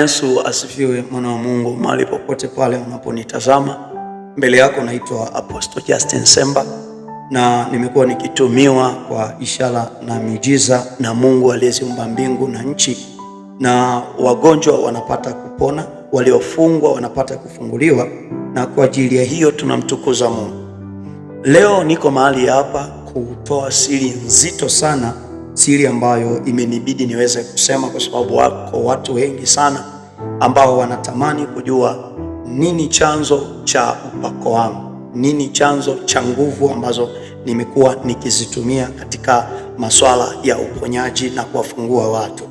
Yesu asifiwe, mwana wa Mungu, mahali popote pale unaponitazama. Mbele yako naitwa Apostle Justin Semba, na nimekuwa nikitumiwa kwa ishara na miujiza na Mungu aliyeziumba mbingu na nchi, na wagonjwa wanapata kupona, waliofungwa wanapata kufunguliwa, na kwa ajili ya hiyo tunamtukuza Mungu. Leo niko mahali hapa kutoa siri nzito sana, siri ambayo imenibidi niweze kusema kwa sababu wako watu wengi sana ambao wanatamani kujua nini chanzo cha upako wangu, nini chanzo cha nguvu ambazo nimekuwa nikizitumia katika masuala ya uponyaji na kuwafungua watu.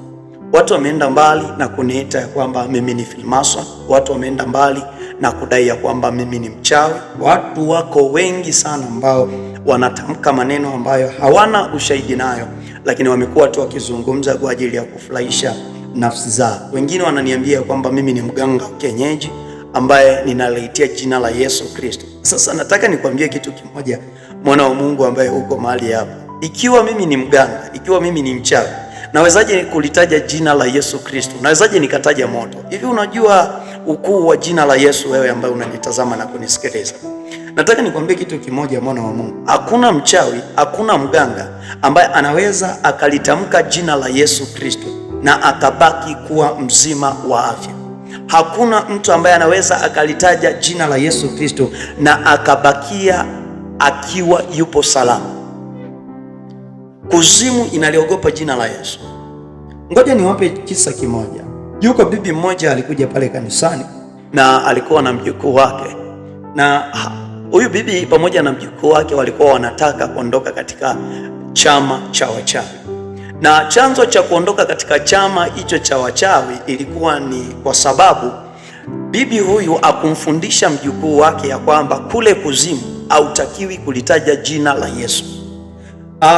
Watu wameenda mbali na kuniita ya kwamba mimi ni filmason. Watu wameenda mbali na kudai ya kwamba mimi ni mchawi. Watu wako wengi sana ambao wanatamka maneno ambayo hawana ushahidi nayo, lakini wamekuwa tu wakizungumza kwa ajili ya kufurahisha nafsi zao. Wengine wananiambia kwamba mimi ni mganga wa kienyeji ambaye ninaliitia jina la Yesu Kristo. Sasa nataka nikwambie kitu kimoja, mwana wa Mungu ambaye uko mahali hapa. Ikiwa mimi ni mganga, ikiwa mimi ni mchawi, nawezaje kulitaja jina la Yesu Kristo? Nawezaje nikataja moto? Hivi unajua ukuu wa jina la Yesu, wewe ambaye unanitazama na kunisikiliza? Nataka nikwambie kitu kimoja, mwana wa Mungu. Hakuna mchawi, hakuna mganga ambaye anaweza akalitamka jina la Yesu Kristo na akabaki kuwa mzima wa afya. Hakuna mtu ambaye anaweza akalitaja jina la Yesu Kristo na akabakia akiwa yupo salama. Kuzimu inaliogopa jina la Yesu. Ngoja niwape kisa kimoja. Yuko bibi mmoja alikuja pale kanisani na alikuwa na mjukuu wake, na huyu bibi pamoja na mjukuu wake walikuwa wanataka kuondoka katika chama cha wachawi. Na chanzo cha kuondoka katika chama hicho cha wachawi ilikuwa ni kwa sababu bibi huyu akumfundisha mjukuu wake ya kwamba kule kuzimu hautakiwi kulitaja jina la Yesu.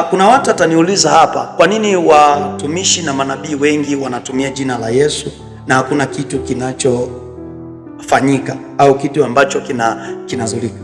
Kuna watu ataniuliza hapa, kwa nini watumishi na manabii wengi wanatumia jina la Yesu na hakuna kitu kinachofanyika au kitu ambacho kinazulika?